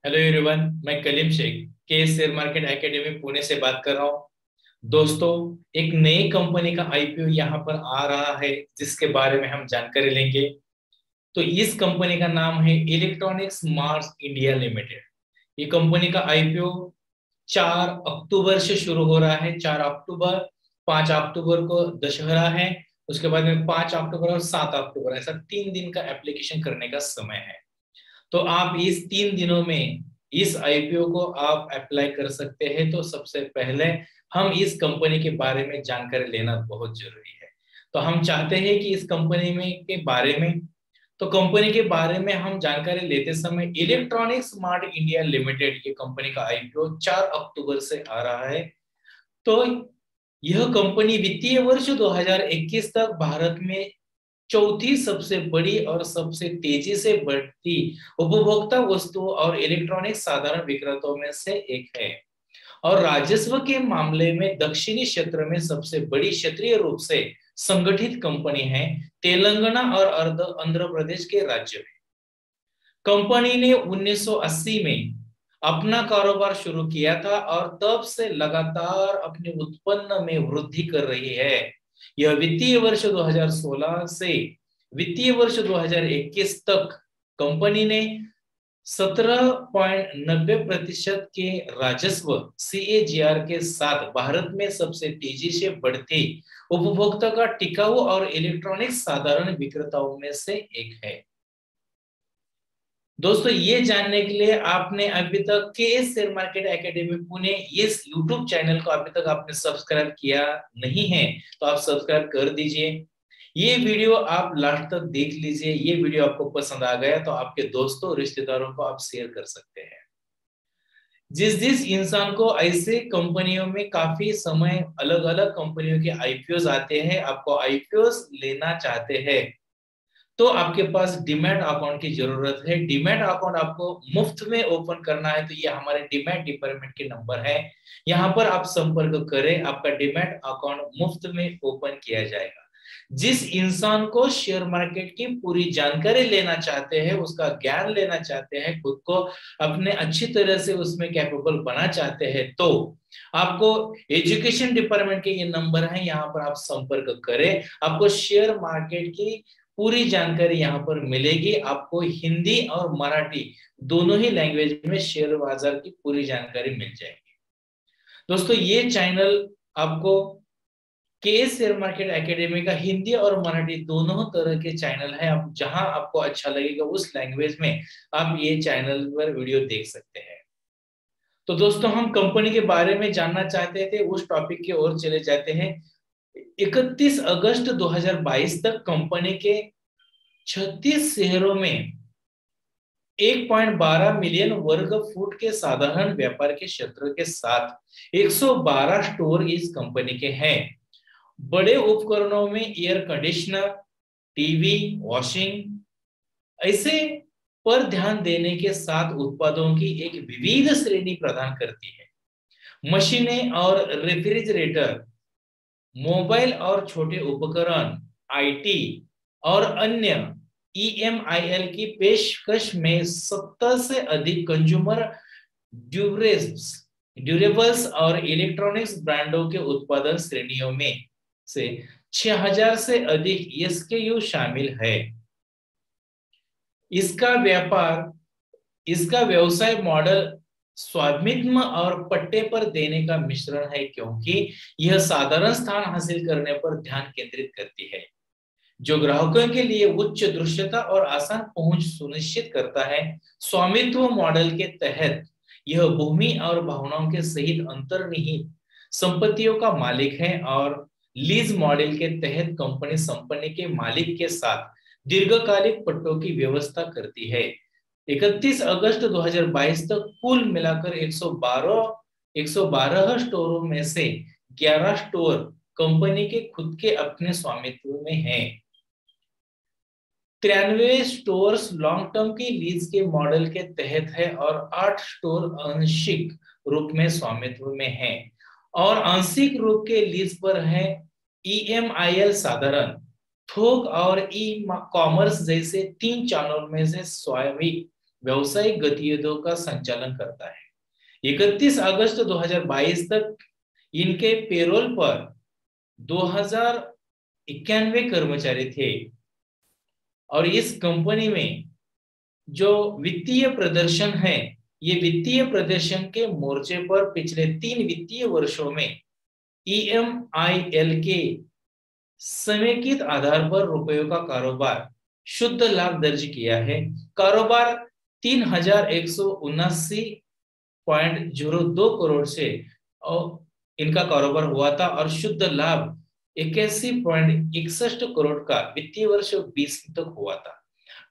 Hello everyone, मैं कलीम शेख के share market academy Pune से बात कर रहा हूँ। दोस्तों, एक नई कंपनी का आईपीओ यहाँ पर आ रहा है जिसके बारे में हम जानकारी लेंगे। तो इस कंपनी का नाम है इलेक्ट्रॉनिक्स मार्स इंडिया लिमिटेड। ये कंपनी का आईपीओ 4 अक्टूबर से शुरू हो रहा है। 4 अक्टूबर, 5 अक्टूबर को दशहरा है। उसके बाद में 5 अक्टूबर और 7 अक्टूबर, ऐसा 3 दिन का एप्लीकेशन करने का समय है। तो आप इस 3 दिनों में इस आईपीओ को आप अप्लाई कर सकते हैं। तो सबसे पहले हम इस कंपनी के बारे में जानकारी लेना बहुत जरूरी है। तो हम चाहते हैं कि इस कंपनी में के बारे में तो कंपनी के बारे में हम जानकारी लेते समय इलेक्ट्रॉनिक स्मार्ट इंडिया लिमिटेड ये कंपनी का आईपीओ 4 अक्टूबर से आ रहा है। तो यह कंपनी वित्तीय वर्ष 2021 तक भारत में चौथी सबसे बड़ी और सबसे तेजी से बढ़ती उपभोक्ता वस्तुओं और इलेक्ट्रॉनिक साधारण विक्रेताओं में से एक है, और राजस्व के मामले में दक्षिणी क्षेत्र में सबसे बड़ी क्षेत्रीय रूप से संगठित कंपनी है, तेलंगाना और आंध्र प्रदेश के राज्य में। कंपनी ने 1980 में अपना कारोबार शुरू किया था और तब से लगातार अपने उत्पन्न में वृद्धि कर रही है। यह वित्तीय वर्ष 2016 से वित्तीय वर्ष 2021 तक कंपनी ने 17.90% के राजस्व सीएजीआर के साथ भारत में सबसे तेजी से बढ़ती उपभोक्ता का टिकाऊ और इलेक्ट्रॉनिक साधारण विक्रेताओं में से एक है। दोस्तों, ये जानने के लिए आपने अभी तक के शेयर मार्केट एकेडमी पुणे इस यूट्यूब चैनल को अभी तक आपने सब्सक्राइब किया नहीं है तो आप सब्सक्राइब कर दीजिए। ये वीडियो आप लास्ट तक देख लीजिए। ये वीडियो आपको पसंद आ गया तो आपके दोस्तों रिश्तेदारों को आप शेयर कर सकते हैं। जिस जिस इंसान को ऐसे कंपनियों में काफी समय अलग अलग कंपनियों के आईपीओ आते हैं, आपको आईपीओ लेना चाहते हैं तो आपके पास डीमैट अकाउंट की जरूरत है। डीमैट अकाउंट आपको मुफ्त में ओपन करना है तो ये हमारे डीमैट डिपार्टमेंट के नंबर है, यहाँ पर आप संपर्क करें। आपका डीमैट अकाउंट मुफ्त में ओपन किया जाएगा। जिस इंसान को शेयर मार्केट की पूरी जानकारी लेना चाहते हैं, उसका ज्ञान लेना चाहते हैं, खुद को अपने अच्छी तरह से उसमें कैपेबल बना चाहते हैं, तो आपको एजुकेशन डिपार्टमेंट के ये नंबर है, यहाँ पर आप संपर्क करें। आपको शेयर मार्केट की पूरी जानकारी यहाँ पर मिलेगी। आपको हिंदी और मराठी दोनों ही लैंग्वेज में शेयर बाजार की पूरी जानकारी मिल जाएगी। दोस्तों, ये चैनल आपको के शेयर मार्केट एकेडमी का हिंदी और मराठी दोनों तरह के चैनल है। आप जहां आपको अच्छा लगेगा उस लैंग्वेज में आप ये चैनल पर वीडियो देख सकते हैं। तो दोस्तों, हम कंपनी के बारे में जानना चाहते थे, उस टॉपिक की ओर चले जाते हैं। 31 अगस्त 2022 तक कंपनी के 36 शहरों में 1.12 मिलियन वर्ग फुट के साधारण व्यापार के क्षेत्र के साथ 112 स्टोर इस कंपनी के हैं। बड़े उपकरणों में एयर कंडीशनर, टीवी, वॉशिंग ऐसे पर ध्यान देने के साथ उत्पादों की एक विविध श्रेणी प्रदान करती है। मशीनें और रेफ्रिजरेटर, मोबाइल और छोटे उपकरण, आईटी और अन्य ईएमआईएल की पेशकश में 70 से अधिक कंज्यूमर ड्यूरेबल्स और इलेक्ट्रॉनिक्स ब्रांडों के उत्पादन श्रेणियों में से 6000 से अधिक एसकेयू शामिल है। इसका व्यवसाय मॉडल स्वामित्व और पट्टे पर देने का मिश्रण है, क्योंकि यह साधारण स्थान हासिल करने पर ध्यान केंद्रित करती है, जो ग्राहकों के लिए उच्च दृश्यता और आसान पहुंच सुनिश्चित करता है। स्वामित्व मॉडल के तहत यह भूमि और भावनाओं के सहित अंतर्निहित संपत्तियों का मालिक है, और लीज मॉडल के तहत कंपनी संपत्ति के मालिक के साथ दीर्घकालिक पट्टों की व्यवस्था करती है। 31 अगस्त 2022 तक कुल मिलाकर 112 स्टोरों में से 11 स्टोर कंपनी के खुद के अपने स्वामित्व में हैं। 93 स्टोर्स लॉन्ग टर्म की लीज के मॉडल के तहत है और 8 स्टोर आंशिक रूप में स्वामित्व में हैं और आंशिक रूप के लीज पर है। ईएमआईएल साधारण, थोक और ई कॉमर्स जैसे 3 चैनलों में से स्वाभाविक व्यवसायिक गतिविधियों का संचालन करता है। 31 अगस्त 2022 तक इनके पेरोल पर 2091 कर्मचारी थे और इस कंपनी में जो वित्तीय प्रदर्शन है, ये वित्तीय प्रदर्शन के मोर्चे पर पिछले 3 वित्तीय वर्षों में EMIL के समेकित आधार पर रुपयों का कारोबार शुद्ध लाभ दर्ज किया है। कारोबार 3179.02 करोड़ से इनका कारोबार हुआ था और शुद्ध लाभ 81.61 करोड़ का वित्तीय वर्ष 20 तक हुआ था।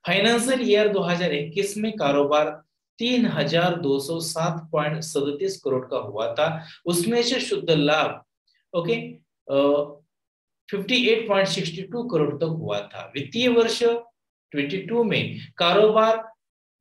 फाइनेंशियल ईयर 2021 में कारोबार 3207.37 करोड़ का हुआ था, उसमें से शुद्ध लाभ 58.62 करोड़ तक हुआ था। वित्तीय वर्ष 22 में कारोबार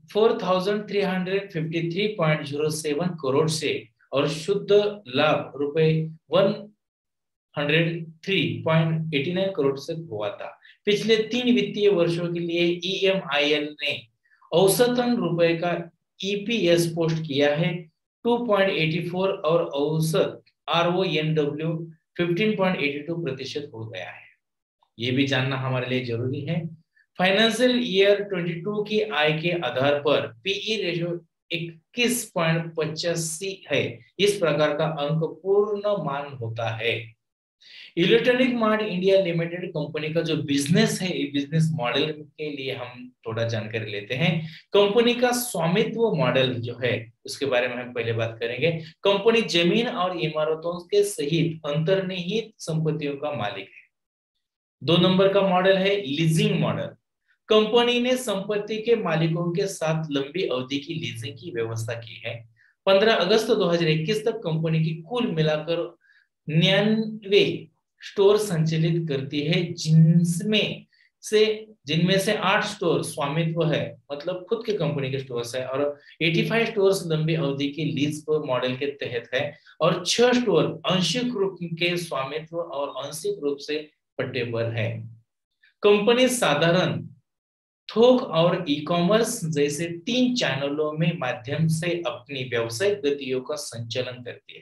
4353.07 करोड़ से और शुद्ध लाभ रुपए 103.89 करोड़ से हुआ था। पिछले 3 वित्तीय वर्षों के लिए EMIL ने औसतन रुपए का EPS पोस्ट किया है 2.84 और औसत RONW 15.82% हो गया है। ये भी जानना हमारे लिए जरूरी है। फाइनेंशियल ईयर 22 की आय के आधार पर PE रेशियो 21.85 है। इस प्रकार का अंक पूर्ण मान होता है। Electronic mart India limited company का जो बिजनेस है, बिजनेस मॉडल के लिए हम थोड़ा जानकारी लेते हैं। कंपनी का स्वामित्व मॉडल जो है उसके बारे में हम पहले बात करेंगे। कंपनी जमीन और इमारतों के सहित अंतर्निहित संपत्तियों का मालिक है। 2 नंबर का मॉडल है लीजिंग मॉडल। कंपनी ने संपत्ति के मालिकों के साथ लंबी अवधि की लीजिंग की व्यवस्था की है। 15 अगस्त 2021 तक कंपनी की कुल मिलाकर 99 स्टोर संचालित करती है, जिनमें से 8 स्टोर स्वामित्व है, मतलब खुद के कंपनी के स्टोर्स है, और 85 स्टोर्स लंबी अवधि के लीज मॉडल के तहत है और 6 स्टोर आंशिक रूप के स्वामित्व और आंशिक रूप से पट्टे पर है। कंपनी साधारण थोक और ई-कॉमर्स जैसे 3 चैनलों में माध्यम से अपनी व्यवसायिक गतिविधियों का संचालन करती है।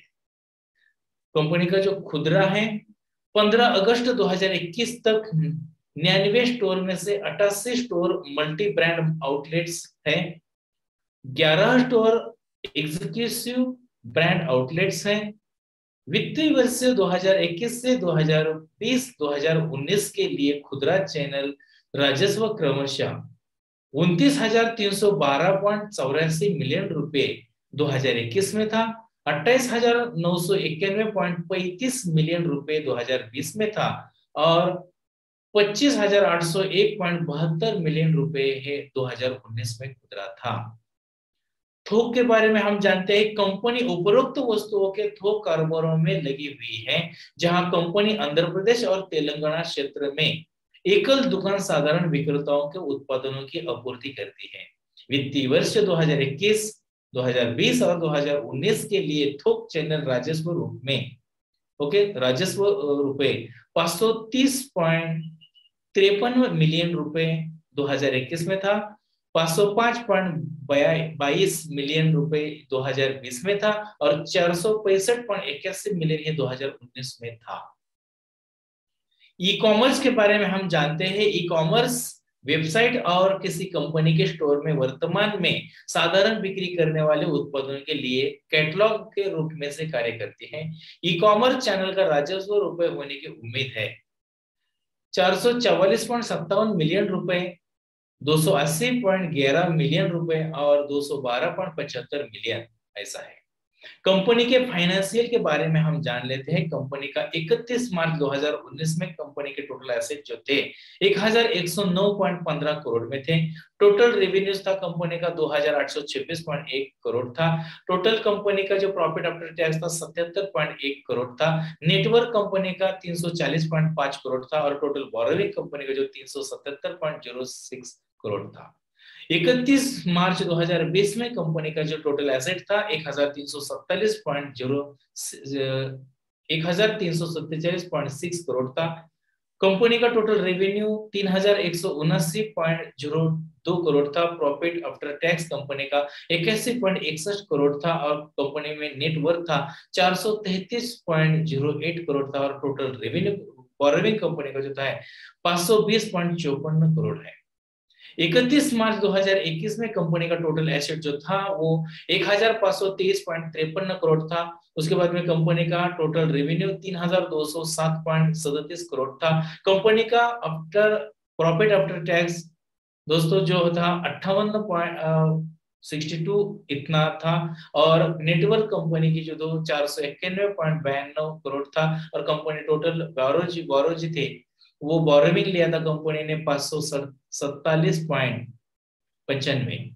कंपनी का जो खुदरा है 15 अगस्त 2021 तक 99 स्टोर में से 88 स्टोर मल्टी ब्रांड आउटलेट्स है, 11 स्टोर एग्जीक्यूटिव ब्रांड आउटलेट्स हैं। वित्तीय वर्ष 2021 से 2020-2019 के लिए खुदरा चैनल राजस्व क्रमशः 29,312.84 मिलियन रुपए 2021 में था, 28,991.35 मिलियन रुपए 2020 में था और 25,801.72 मिलियन रुपए है 2019 में खुदरा था। थोक के बारे में हम जानते हैं। कंपनी उपरोक्त वस्तुओं के थोक कारोबारों में लगी हुई है, जहां कंपनी आंध्र प्रदेश और तेलंगाना क्षेत्र में एकल दुकान साधारण विक्रेताओं के उत्पादनों की आपूर्ति करती है। वित्तीय वर्ष 2021, 2020 और 2019 के लिए थोक चैनल राजस्व रुपए 530.53 मिलियन रुपए 2021 में था, 505.22 मिलियन रुपए 2020 में था और 465.81 मिलियन 2019 में था। ई कॉमर्स के बारे में हम जानते हैं। ई कॉमर्स वेबसाइट और किसी कंपनी के स्टोर में वर्तमान में साधारण बिक्री करने वाले उत्पादों के लिए कैटलॉग के रूप में से कार्य करती है। ई कॉमर्स चैनल का राजस्व रुपए होने की उम्मीद है 444.57 मिलियन रुपए, 280.11 मिलियन रुपए और 212.75 मिलियन, ऐसा है। कंपनी के फाइनेंशियल के बारे में हम जान लेते हैं। कंपनी का 31 मार्च 2019 में कंपनी के टोटल एसेट जो थे 1109.15 करोड़ में थे। टोटल रेवेन्यूज था कंपनी का 2826.1 करोड़ था। टोटल कंपनी का जो प्रॉफिट आफ्टर टैक्स था 77.1 करोड़ था। नेटवर्क कंपनी का 340.5 करोड़ था और टोटल बोरोविंग कंपनी का जो 377.06 करोड़ था। 31 मार्च 2020 में कंपनी का जो टोटल एसेट था 1347.6 करोड़ था। कंपनी का टोटल रेवेन्यू 3179.02 करोड़ था। प्रॉफिट आफ्टर टैक्स कंपनी का 81.61 करोड़ था और कंपनी में नेट वर्थ था 433.08 करोड़ था और टोटल रेवेन्यू बोरोविंग कंपनी का जो था 520.54 करोड़ है। 31 मार्च 2021 में कंपनी का टोटल एसेट जो था वो 1523.53 करोड़ था। उसके बाद में कंपनी का टोटल रेवेन्यू 3207.37 करोड़ था। कंपनी का आफ्टर प्रॉफिट आफ्टर टैक्स दोस्तों जो था 58.62 इतना था और नेटवर्क कंपनी की जो 491.92 करोड़ था और कंपनी टोटल बोरोजी थे वो बोरोविंग लिया था कंपनी ने 547.95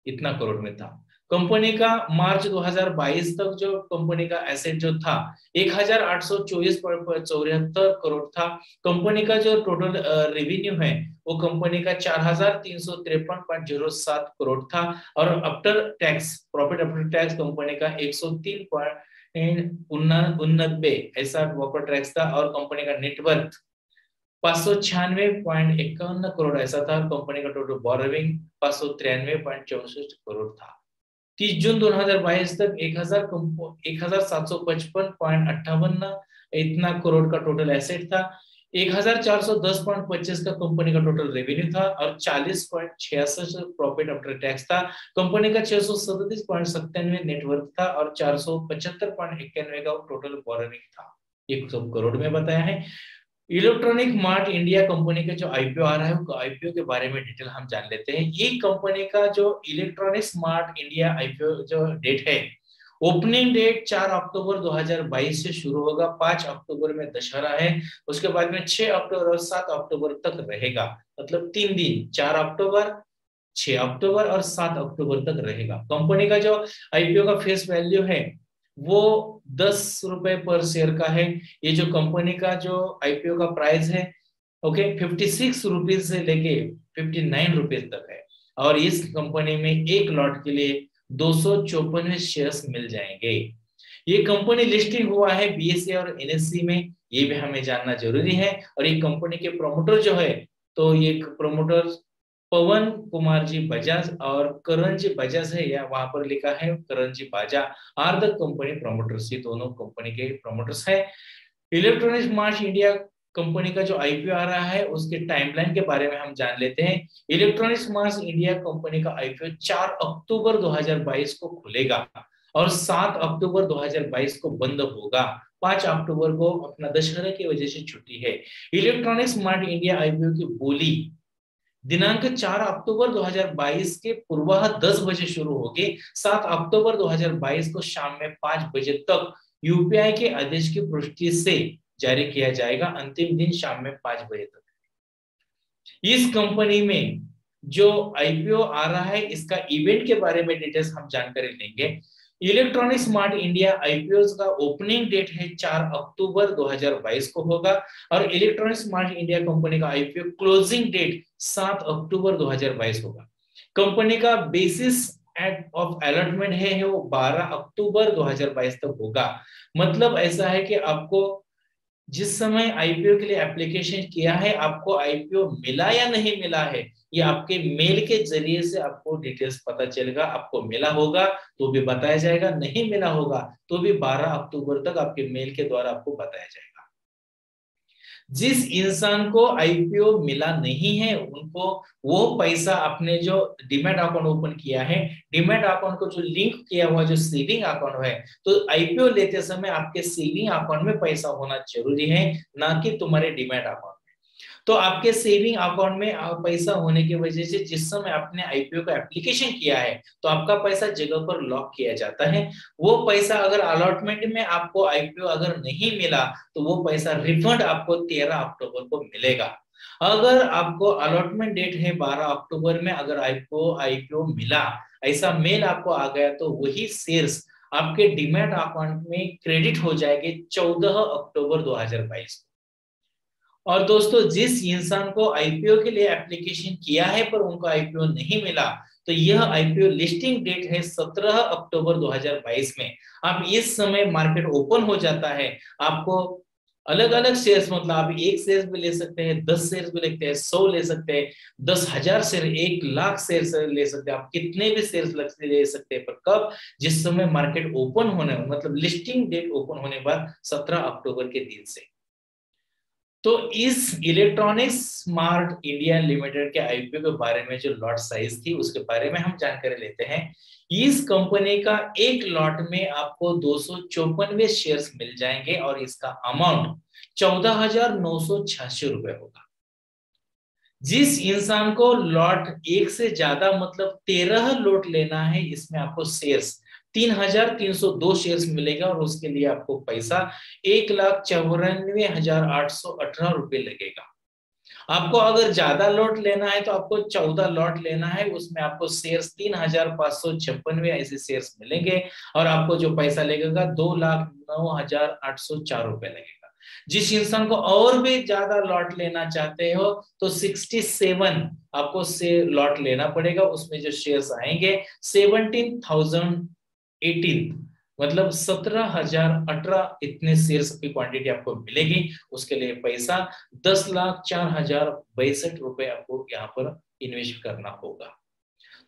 इतना करोड़ में था। कंपनी का मार्च 2022 तक जो कंपनी का एसेट जो था 1824.74 करोड़ था। कंपनी का जो टोटल रेवेन्यू है वो कंपनी का 4353.07 करोड़ था और after tax profit after tax company का 103.89 ऐसा प्रॉफिट टैक्स था और कंपनी का नेटवर्थ 596.51 करोड़ ऐसा था। कंपनी का टोटल बोरोविंग 593.64 करोड़ था। 30 जून 2022 तक 1755.58 इतना करोड़ का टोटल एसेट था। 1410.25 का कंपनी का टोटल रेवेन्यू था और 40.66 प्रॉफिट आफ्टर टैक्स था। कंपनी का 637.97 नेटवर्थ था और 475.91 का टोटल बोरोविंग था। ये सब करोड़ में बताया है। इलेक्ट्रॉनिक मार्ट इंडिया कंपनी का जो आईपीओ आ रहा है वो आईपीओ के बारे में डिटेल हम जान लेते हैं। ये कंपनी का जो इलेक्ट्रॉनिक मार्ट इंडिया आईपीओ जो डेट है ओपनिंग डेट 4 अक्टूबर 2022 से शुरू होगा। 5 अक्टूबर में दशहरा है, उसके बाद में 6 अक्टूबर और 7 अक्टूबर तक रहेगा, मतलब 3 दिन 4 अक्टूबर 6 अक्टूबर और 7 अक्टूबर तक रहेगा। कंपनी का जो आईपीओ का फेस वैल्यू है वो 10 रुपए पर शेयर का है। ये जो कंपनी का जो आईपीओ का प्राइस है ओके 56 रुपीज से लेके 59 रुपीज तक है और इस कंपनी में एक लॉट के लिए 254 शेयर्स मिल जाएंगे। ये कंपनी लिस्टिंग हुआ है बीएसई और एनएससी में, ये भी हमें जानना जरूरी है। और ये कंपनी के प्रमोटर जो है तो ये प्रमोटर पवन कुमार जी बजाज और करण जी बजाज है, या वहां पर लिखा है करण जी बाजा आर द कंपनी प्रमोटर्स, ये दोनों कंपनी के प्रमोटर्स है। इलेक्ट्रॉनिक्स मार्ट इंडिया कंपनी का जो आईपीओ आ रहा है उसके टाइमलाइन के बारे में हम जान लेते हैं। इलेक्ट्रॉनिक्स मार्ट इंडिया कंपनी का आईपीओ 4 अक्टूबर 2022 को खुलेगा और 7 अक्टूबर 2022 को बंद होगा। 5 अक्टूबर को अपना दशहरा की वजह से छुट्टी है। इलेक्ट्रॉनिक्स मार्ट इंडिया आईपीओ की बोली दिनांक 4 अक्टूबर 2022 के पूर्वाह 10 बजे शुरू होगी। 7 अक्टूबर 2022 को शाम में 5 बजे तक यूपीआई के आदेश की पुष्टि से जारी किया जाएगा। अंतिम दिन शाम में 5 बजे तक। इस कंपनी में जो आईपीओ आ रहा है इसका इवेंट के बारे में डिटेल्स हम जानकारी लेंगे। इलेक्ट्रॉनिक्स मार्ट इंडिया आईपीओ का ओपनिंग डेट है 4 अक्टूबर 2022 को होगा और इलेक्ट्रॉनिक्स मार्ट इंडिया कंपनी का आईपीओ क्लोजिंग डेट 7 अक्टूबर 2022 होगा। कंपनी का बेसिस ऑफ अलॉटमेंट है वो 12 अक्टूबर 2022 तक होगा। मतलब ऐसा है कि आपको जिस समय आईपीओ के लिए एप्लीकेशन किया है आपको आईपीओ मिला या नहीं मिला है ये आपके मेल के जरिए से आपको डिटेल्स पता चलेगा। आपको मिला होगा तो भी बताया जाएगा, नहीं मिला होगा तो भी 12 अक्टूबर तक आपके मेल के द्वारा आपको बताया जाएगा। जिस इंसान को आईपीओ मिला नहीं है उनको वो पैसा अपने जो डीमैट अकाउंट ओपन किया है, डीमैट अकाउंट को जो लिंक किया हुआ जो सेविंग अकाउंट है, तो आईपीओ लेते समय आपके सेविंग अकाउंट में पैसा होना जरूरी है, ना कि तुम्हारे डीमैट अकाउंट। तो आपके सेविंग अकाउंट में पैसा होने की वजह से जिस समय आपने आईपीओ का एप्लीकेशन किया है तो आपका पैसा जगह पर लॉक किया जाता है। वो पैसा अगर अलॉटमेंट में आपको आईपीओ अगर नहीं मिला तो वो पैसा रिफंड आपको 13 अक्टूबर को मिलेगा। अगर आपको अलॉटमेंट डेट है 12 अक्टूबर में, अगर आपको आईपीओ मिला ऐसा मेल आपको आ गया तो वही शेयर्स आपके डीमैट अकाउंट में क्रेडिट हो जाएंगे 14 अक्टूबर 2022 को। और दोस्तों जिस इंसान को आईपीओ के लिए एप्लीकेशन किया है पर उनको आईपीओ नहीं मिला तो यह आईपीओ लिस्टिंग डेट है 17 अक्टूबर 2022 में। आप इस समय मार्केट ओपन हो जाता है, आपको अलग अलग शेयर्स, मतलब आप एक शेयर भी ले सकते हैं, 10 शेयर भी लेते हैं, 100 ले सकते हैं, 10,000 शेयर, 1 लाख शेयर ले सकते हैं, आप कितने भी शेयर ले सकते हैं। पर कब? जिस समय मार्केट ओपन होने, मतलब लिस्टिंग डेट ओपन होने के बाद 17 अक्टूबर के दिन से। तो इस इलेक्ट्रॉनिक्स स्मार्ट इंडिया लिमिटेड के आईपीओ के बारे में जो लॉट साइज थी उसके बारे में हम जानकारी लेते हैं। इस कंपनी का एक लॉट में आपको 254 शेयर्स मिल जाएंगे और इसका अमाउंट 14,986 रुपए होगा। जिस इंसान को लॉट एक से ज्यादा मतलब 13 लॉट लेना है, इसमें आपको शेयर्स 3,302 शेयर्स मिलेगा और उसके लिए आपको पैसा 1,94,818 रुपए लगेगा। आपको अगर ज्यादा लॉट लेना है तो आपको 14 लॉट लेना है, उसमें आपको शेयर्स 3,556 ऐसे शेयर्स मिलेंगे और आपको जो पैसा लगेगा 2,09,804 रुपए लगेगा। जिस इंसान को और भी ज्यादा लॉट लेना चाहते हो तो 67 आपको से लॉट लेना पड़ेगा, उसमें जो शेयर्स आएंगे 17,018, मतलब 17,018 इतने शेयर्स की क्वांटिटी आपको मिलेगी। उसके लिए पैसा 10,04,062 रुपए आपको यहाँ पर इन्वेस्ट करना होगा।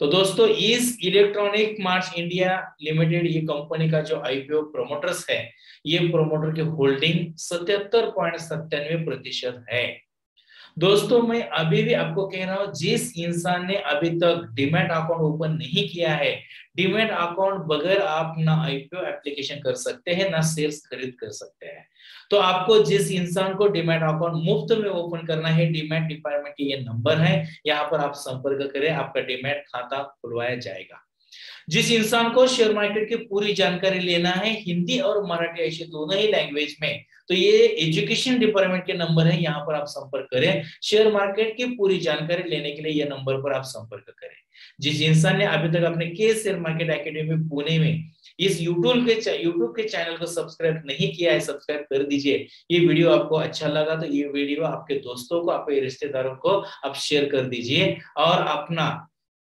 तो दोस्तों, इस इलेक्ट्रॉनिक मार्ट इंडिया लिमिटेड ये कंपनी का जो आईपीओ प्रोमोटर्स है, ये प्रोमोटर की होल्डिंग 77.97% है। दोस्तों, मैं अभी भी आपको कह रहा हूं, जिस इंसान ने अभी तक डीमैट अकाउंट ओपन नहीं किया है, डीमैट अकाउंट बगैर आप ना आईपीओ एप्लीकेशन कर सकते हैं ना शेयर्स खरीद कर सकते हैं। तो आपको जिस इंसान को डीमैट अकाउंट मुफ्त में ओपन करना है, डीमैट डिपार्टमेंट के ये नंबर है, यहाँ पर आप संपर्क करें, आपका डीमैट खाता खुलवाया जाएगा। जिस इंसान को शेयर मार्केट की पूरी जानकारी लेना है हिंदी और मराठी ऐसे दोनों ही लैंग्वेज में, तो ये एजुकेशन डिपार्टमेंट के नंबर है, यहाँ पर आप संपर्क करें। शेयर मार्केट की पूरी जानकारी लेने के लिए ये नंबर पर आप संपर्क करें। जिस इंसान ने अभी तक अपने के शेयर मार्केट एकेडमी पुणे में इस यूट्यूब के चैनल को सब्सक्राइब नहीं किया है, सब्सक्राइब कर दीजिए। ये वीडियो आपको अच्छा लगा तो ये वीडियो आपके दोस्तों को, आपके रिश्तेदारों को आप शेयर कर दीजिए और अपना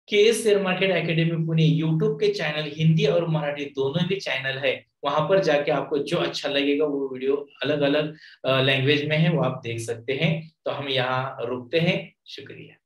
के share market academy Pune YouTube के चैनल, हिंदी और मराठी दोनों भी चैनल है, वहां पर जाके आपको जो अच्छा लगेगा वो वीडियो अलग अलग लैंग्वेज में है वो आप देख सकते हैं। तो हम यहाँ रुकते हैं। शुक्रिया।